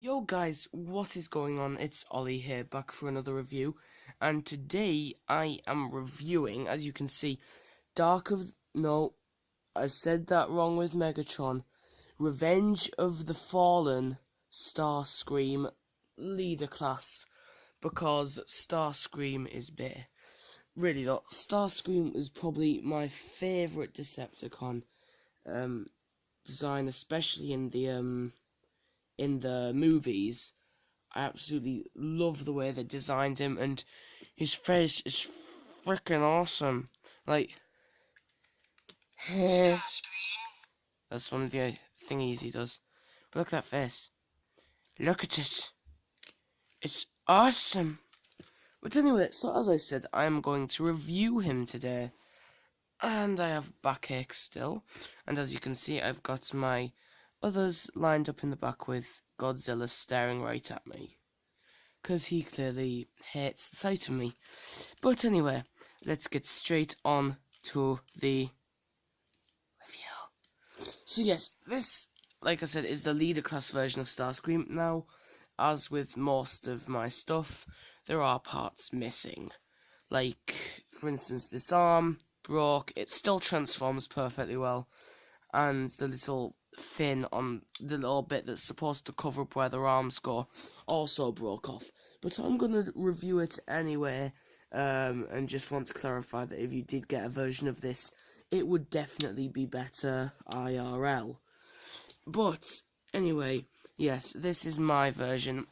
Yo guys, what is going on? It's Ollie here, back for another review, and today I am reviewing, as you can see, No, I said that wrong with Megatron. Revenge of the Fallen STARSCREAM Leader Class, because STARSCREAM is better. Really though, STARSCREAM is probably my favourite Decepticon design, especially in the movies. I absolutely love the way they designed him, and his face is freaking awesome. Like, that's one of the thingies he does. But look at that face. Look at it. It's awesome. But anyway, so as I said, I am going to review him today. And I have backache still. And as you can see, I've got my others lined up in the back with Godzilla staring right at me, because he clearly hates the sight of me. But anyway, let's get straight on to the review. So yes, this, like I said, is the leader class version of STARSCREAM. Now, as with most of my stuff, there are parts missing. Like, for instance, this arm broke. It still transforms perfectly well, and the little fin on the little bit that's supposed to cover up where their arms go also broke off. But I'm going to review it anyway, and just want to clarify that if you did get a version of this, it would definitely be better IRL. But anyway, yes, this is my version.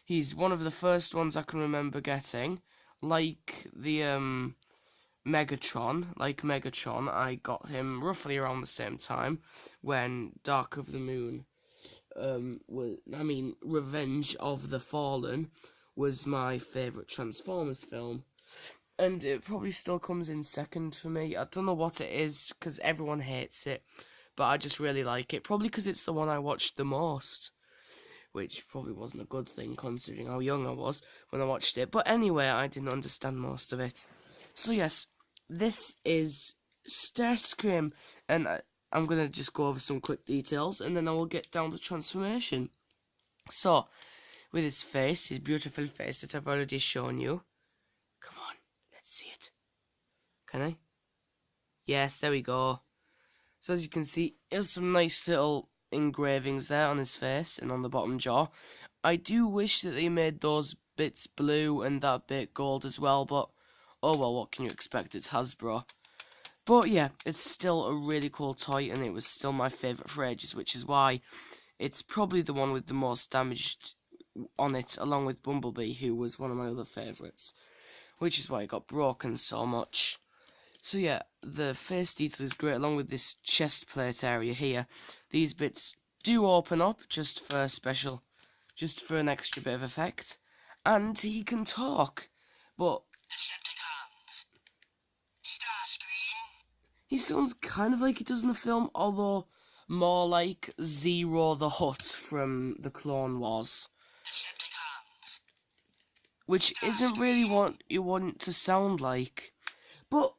He's one of the first ones I can remember getting. Like the Megatron, I got him roughly around the same time when Dark of the Moon, Revenge of the Fallen was my favourite Transformers film. And it probably still comes in second for me. I don't know what it is, because everyone hates it, but I just really like it. Probably because it's the one I watched the most, which probably wasn't a good thing considering how young I was when I watched it. But anyway, I didn't understand most of it. So yes, this is STARSCREAM, and I'm going to just go over some quick details, and then I will get down to transformation. So, with his face, his beautiful face that I've already shown you. Come on, let's see it. Can I? Yes, there we go. So as you can see, there's some nice little engravings there on his face and on the bottom jaw. I do wish that they made those bits blue and that bit gold as well, but oh well, what can you expect, it's Hasbro. But yeah, it's still a really cool toy, and it was still my favourite for ages, which is why it's probably the one with the most damage on it, along with Bumblebee, who was one of my other favourites, which is why it got broken so much. So yeah, the face detail is great, along with this chest plate area here. These bits do open up just for an extra bit of effect. And he can talk, but he sounds kind of like he does in the film, although more like Zero the Hutt from the Clone Wars, which isn't really what you want to sound like, but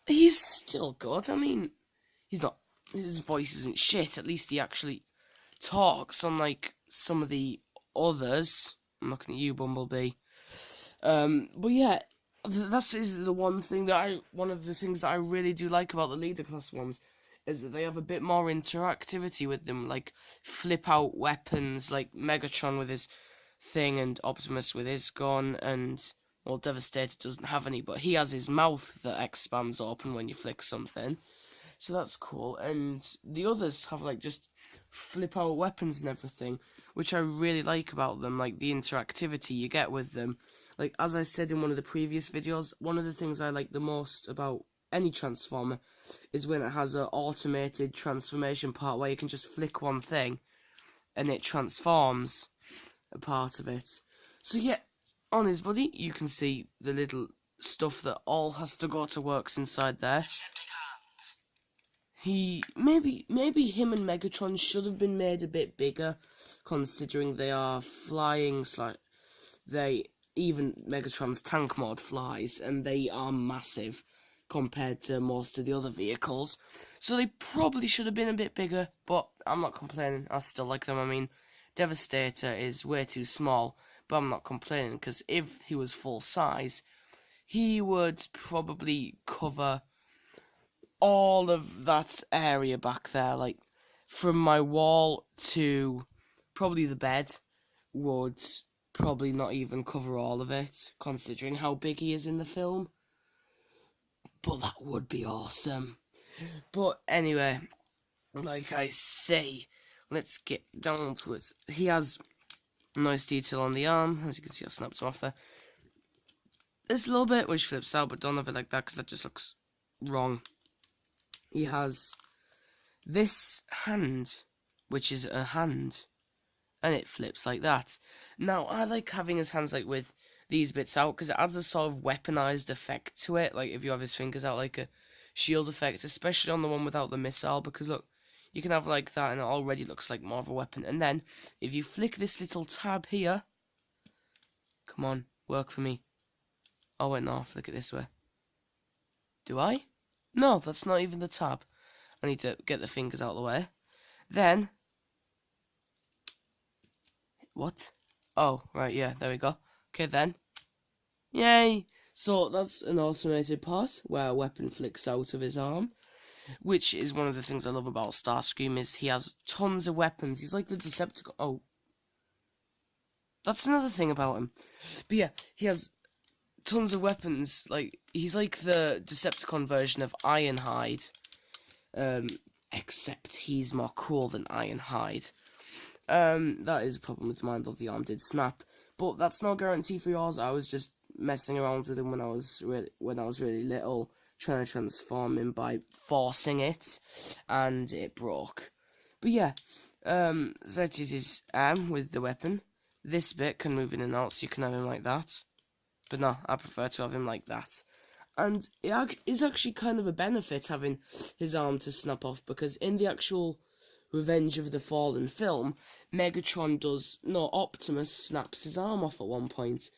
he's still good. I mean, his voice isn't shit, at least he actually talks, unlike some of the others. I'm looking at you, Bumblebee. But yeah, one of the things that I really do like about the leader class ones is that they have a bit more interactivity with them, like flip out weapons, like Megatron with his thing and Optimus with his gun, and well, Devastator doesn't have any, but he has his mouth that expands open when you flick something, so that's cool. And the others have like just flip out weapons and everything, which I really like about them, like the interactivity you get with them. Like, as I said in one of the previous videos, one of the things I like the most about any Transformer is when it has an automated transformation part where you can just flick one thing and it transforms a part of it. So yeah, on his body you can see the little stuff that all has to go to works inside there. Maybe him and Megatron should have been made a bit bigger, considering they are flying. Even Megatron's tank mod flies, and they are massive compared to most of the other vehicles. So they probably should have been a bit bigger, but I'm not complaining. I still like them. I mean, Devastator is way too small, but I'm not complaining, because if he was full size, he would probably cover all of that area back there, like from my wall to probably the bed would probably not even cover all of it, considering how big he is in the film. But that would be awesome. But anyway, like I say, let's get down to it. He has nice detail on the arm, as you can see I snapped him off there. This little bit which flips out, but don't have it like that because that just looks wrong. He has this hand, which is a hand, and it flips like that. Now, I like having his hands like with these bits out because it adds a sort of weaponized effect to it, like if you have his fingers out like a shield effect, especially on the one without the missile, because look, you can have like that and it already looks like more of a weapon. And then, if you flick this little tab here, come on, work for me. Oh wait, no, flick it this way. Do I? No, that's not even the tab. I need to get the fingers out of the way. Then, what? Oh, right, yeah, there we go. Okay, then. Yay! So, that's an automated part, where a weapon flicks out of his arm. Which is one of the things I love about STARSCREAM, is he has tons of weapons. He's like the Decepticon. Oh. That's another thing about him. But yeah, he has tons of weapons. Like, he's like the Decepticon version of Ironhide. Except he's more cool than Ironhide. That is a problem with mine, though the arm did snap. But that's no guarantee for yours. I was just messing around with him when I was really little, trying to transform him by forcing it, and it broke. But yeah, that is his arm with the weapon. This bit can move in and out, so you can have him like that. But no, I prefer to have him like that. And it is actually kind of a benefit having his arm to snap off, because in the actual Revenge of the Fallen film, Optimus snaps his arm off at one point.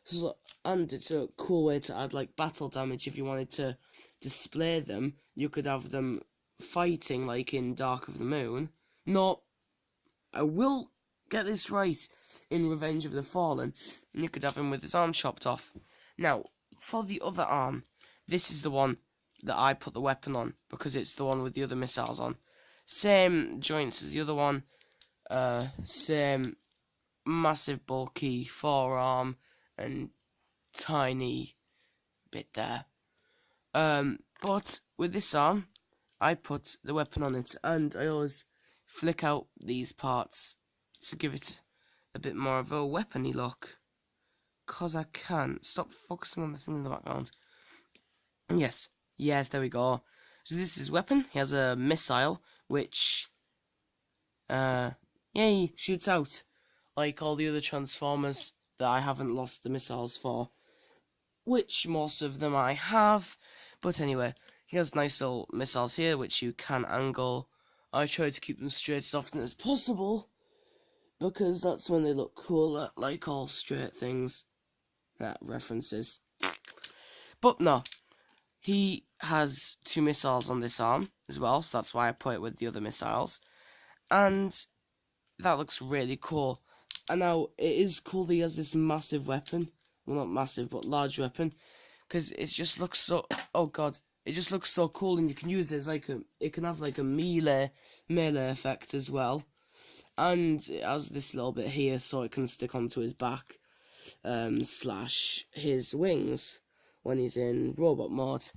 So, and it's a cool way to add like battle damage. If you wanted to display them, you could have them fighting like in Dark of the Moon. No, I will get this right, in Revenge of the Fallen, and you could have him with his arm chopped off. Now, for the other arm, this is the one that I put the weapon on, because it's the one with the other missiles on. Same joints as the other one, same massive bulky forearm and tiny bit there. But with this arm, I put the weapon on it, and I always flick out these parts to give it a bit more of a weapony look. 'Cause I can. Stop focusing on the thing in the background. Yes, there we go. So this is his weapon. He has a missile, which, shoots out. Like all the other Transformers that I haven't lost the missiles for. Which most of them I have. But anyway, he has nice little missiles here, which you can angle. I try to keep them straight as often as possible, because that's when they look cool, like all straight things. That references. But no, he has 2 missiles on this arm as well, so that's why I put it with the other missiles. And that looks really cool. And now, it is cool that he has this massive weapon. Well, not massive, but large weapon. Because it just looks so... Oh, God. It just looks so cool, and you can use it as like a... It can have like a melee effect as well. And it has this little bit here, so it can stick onto his back. / his wings when he's in robot mode.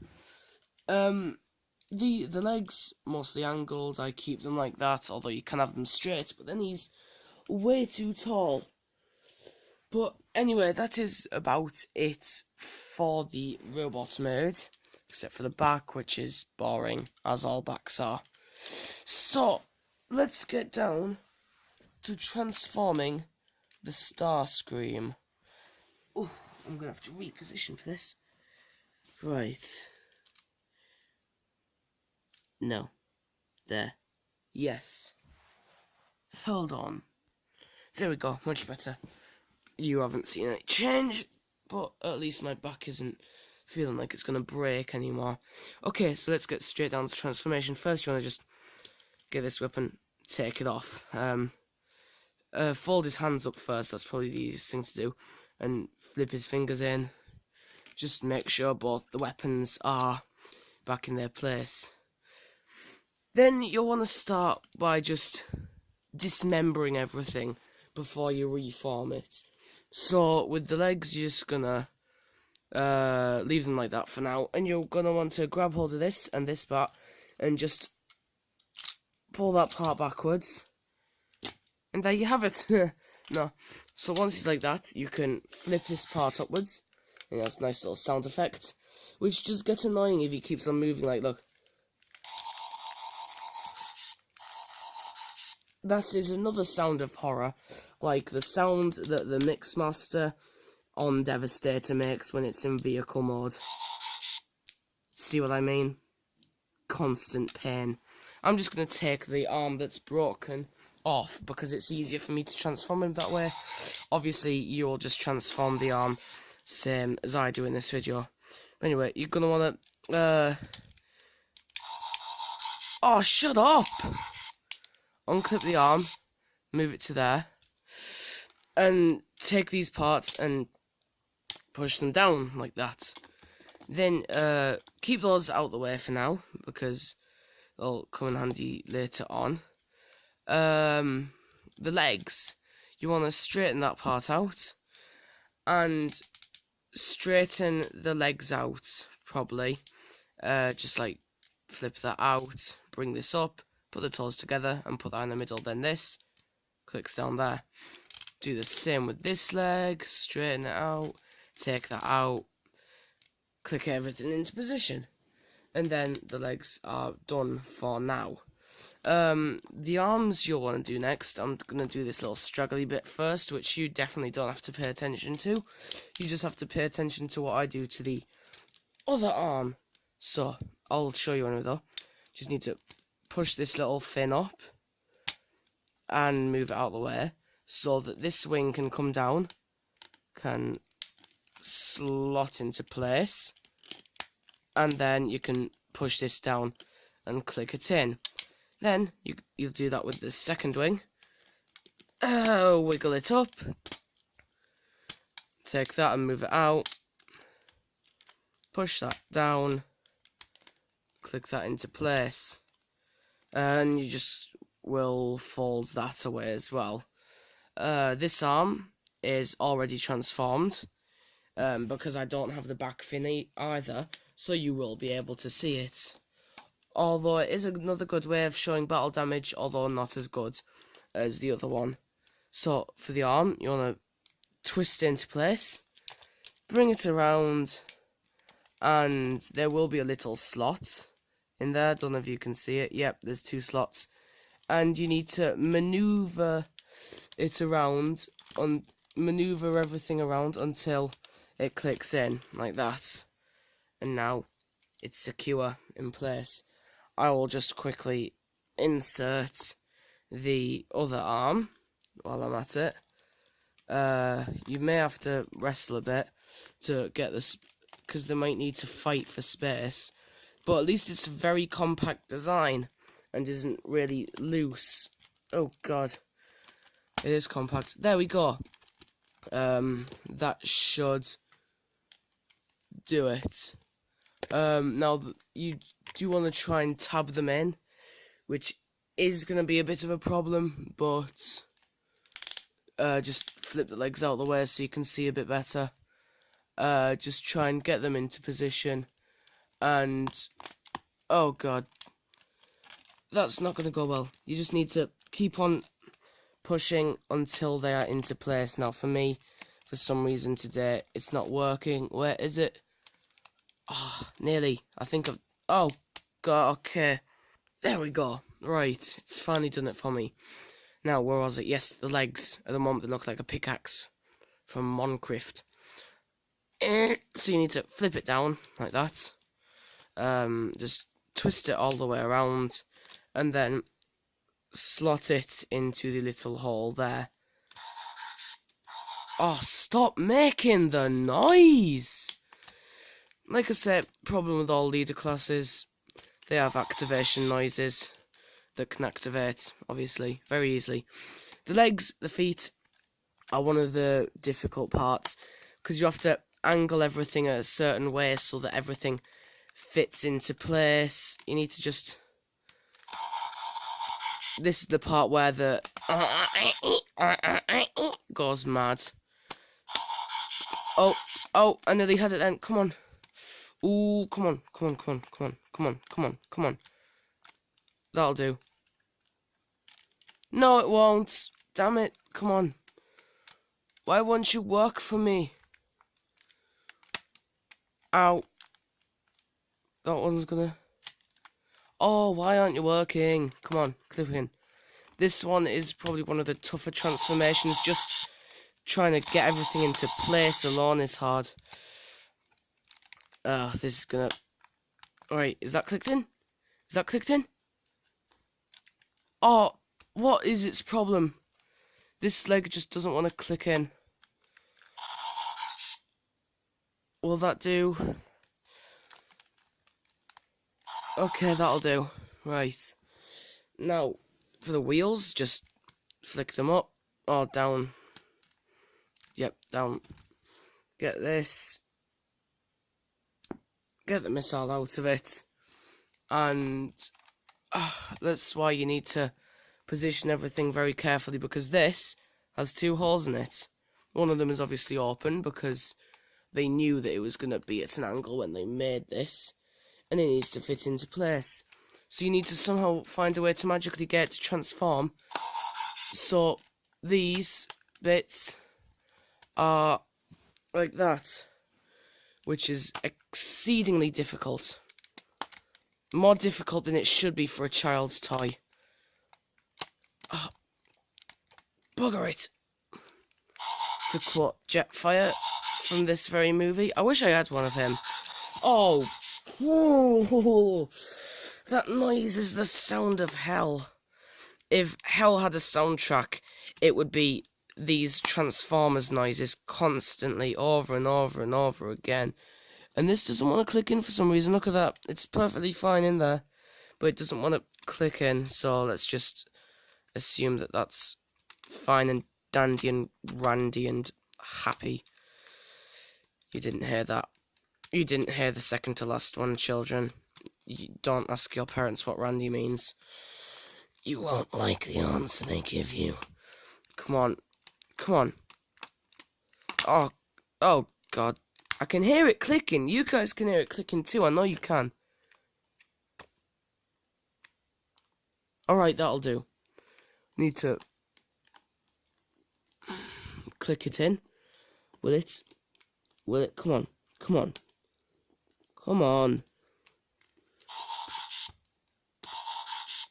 The legs, mostly angled. I keep them like that, although you can have them straight, but then he's way too tall. But anyway, that is about it for the robot mode, except for the back, which is boring, as all backs are. So, let's get down to transforming the STARSCREAM. Oh, I'm going to have to reposition for this. Right. No. There. Yes. Hold on. There we go, much better. You haven't seen any change, but at least my back isn't feeling like it's going to break anymore. Okay, so let's get straight down to transformation. First, you want to just get this weapon, take it off. fold his hands up first. That's probably the easiest thing to do, and flip his fingers in. Just make sure both the weapons are back in their place. Then you'll want to start by just dismembering everything before you reform it. So with the legs, you're just gonna leave them like that for now, and you're gonna want to grab hold of this and this part and just pull that part backwards, and there you have it. No, so once it's like that, you can flip this part upwards, and that's a nice little sound effect, which just gets annoying if he keeps on moving. Like, look, that is another sound of horror, like the sound that the Mixmaster on Devastator makes when it's in vehicle mode. See what I mean? Constant pain. I'm just going to take the arm that's broken off because it's easier for me to transform him that way. Obviously, you'll just transform the arm same as I do in this video. But anyway, you're going to want to... Oh, shut up! Unclip the arm, move it to there, and take these parts and push them down like that. Then keep those out the way for now, because they'll come in handy later on. The legs, you want to straighten that part out, and straighten the legs out, probably. Just like flip that out, bring this up, put the toes together, and put that in the middle, then this clicks down there. Do the same with this leg, straighten it out, take that out, click everything into position, and then the legs are done for now. The arms you'll want to do next, I'm going to do this little straggly bit first, which you definitely don't have to pay attention to. You just have to pay attention to what I do to the other arm. So, I'll show you anyway though. Just need to push this little fin up and move it out of the way so that this wing can come down, can slot into place, and then you can push this down and click it in. Then you'll do that with the second wing. Wiggle it up, take that and move it out, push that down, click that into place, and you just will fold that away as well. This arm is already transformed because I don't have the back fin either, so you will be able to see it. Although it is another good way of showing battle damage, although not as good as the other one. So for the arm, you want to twist it into place, bring it around, and there will be a little slot in there. Don't know if you can see it. Yep, there's 2 slots, and you need to maneuver it around, maneuver everything around until it clicks in like that, and now it's secure in place. I will just quickly insert the other arm while I'm at it. You may have to wrestle a bit to get this, because they might need to fight for space, but at least it's a very compact design and isn't really loose. Oh god, it is compact. There we go. That should do it. Now you do want to try and tab them in, which is going to be a bit of a problem, but just flip the legs out of the way so you can see a bit better. Just try and get them into position, and oh god, that's not going to go well. You just need to keep on pushing until they are into place. Now for me, for some reason today, it's not working. Where is it? Oh, nearly. I think I've... Oh god, okay. There we go. Right, it's finally done it for me. Now, where was it? Yes, the legs. At the moment, they look like a pickaxe from Minecraft. So you need to flip it down like that. Just twist it all the way around, and then slot it into the little hole there. Oh, stop making the noise! Like I said, problem with all leader classes, they have activation noises that can activate, obviously, very easily. The legs, the feet are one of the difficult parts because you have to angle everything a certain way so that everything fits into place. You need to just... This is the part where the goes mad. Oh, I nearly had it then. Come on. Ooh, come on. That'll do. No, it won't. Damn it. Come on. Why won't you work for me? Ow. That one's gonna... Oh, why aren't you working? Come on, clip in. This one is probably one of the tougher transformations. Just trying to get everything into place alone is hard. This is gonna... Alright, is that clicked in? Is that clicked in? Oh, what is its problem? This leg just doesn't want to click in. Will that do? Okay, that'll do. Right. Now, for the wheels, just flick them up or down. Yep, down. Get this. Get the missile out of it. And that's why you need to position everything very carefully, because this has 2 holes in it. One of them is obviously open because they knew that it was going to be at an angle when they made this, and it needs to fit into place. So you need to somehow find a way to magically get it to transform. So these bits are like that, which is exceedingly difficult. More difficult than it should be for a child's toy. Oh, bugger it. To quote Jetfire from this very movie. I wish I had one of him. Oh, that noise is the sound of hell. If hell had a soundtrack, it would be these Transformers noises constantly, over and over and over again. And this doesn't want to click in for some reason. Look at that. It's perfectly fine in there, but it doesn't want to click in. So let's just assume that that's fine and dandy and randy and happy. You didn't hear that. You didn't hear the second to last one, children. You don't ask your parents what randy means. You won't like the answer they give you. Come on. Come on. Oh God. I can hear it clicking. You guys can hear it clicking too. I know you can. Alright, that'll do. Need to click it in. Will it? Will it? Come on. Come on. Come on.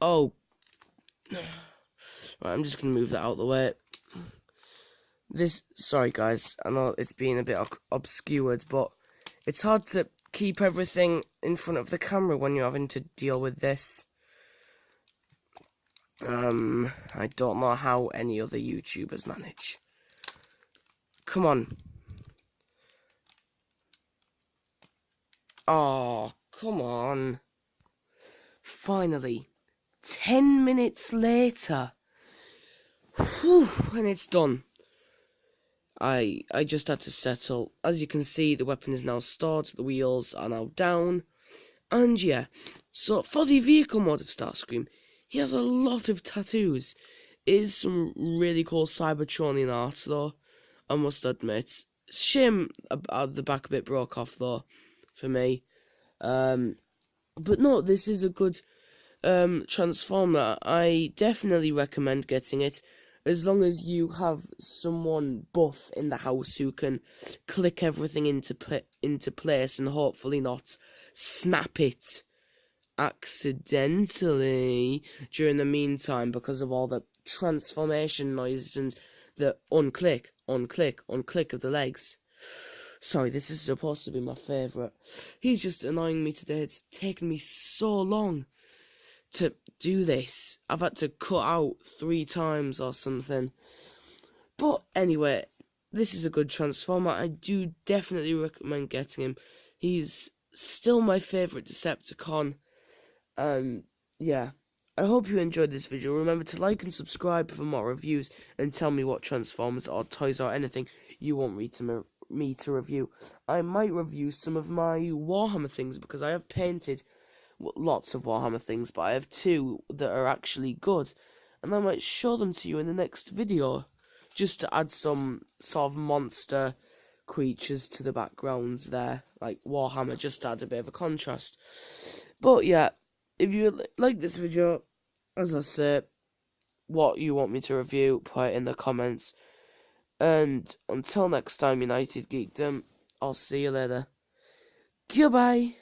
Oh. Right, I'm just going to move that out of the way. Sorry guys, I know it's been a bit obscured, but it's hard to keep everything in front of the camera when you're having to deal with this. I don't know how any other YouTubers manage. Come on. Oh, come on. Finally. 10 minutes later. Whew, and it's done. I just had to settle. As you can see, the weapon is now stored, the wheels are now down. And yeah, so for the vehicle mode of Starscream, he has a lot of tattoos. It is some really cool Cybertronian art though, I must admit. Shame the back a bit broke off though, for me. But no, this is a good Transformer. I definitely recommend getting it. As long as you have someone buff in the house who can click everything into place and hopefully not snap it accidentally during the meantime because of all the transformation noises and the unclick of the legs. Sorry, this is supposed to be my favourite. He's just annoying me today. It's taken me so long to do this. I've had to cut out 3 times or something. But anyway, this is a good Transformer. I do definitely recommend getting him. He's still my favourite Decepticon. Yeah, I hope you enjoyed this video. Remember to like and subscribe for more reviews, and tell me what Transformers or toys or anything you want me to review. I might review some of my Warhammer things, because I have painted lots of Warhammer things, but I have 2 that are actually good, and I might show them to you in the next video, just to add some sort of monster creatures to the backgrounds there, like Warhammer, just to add a bit of a contrast. But yeah, if you like this video, as I say, what you want me to review, put it in the comments. And until next time, United Geekdom, I'll see you later. Goodbye.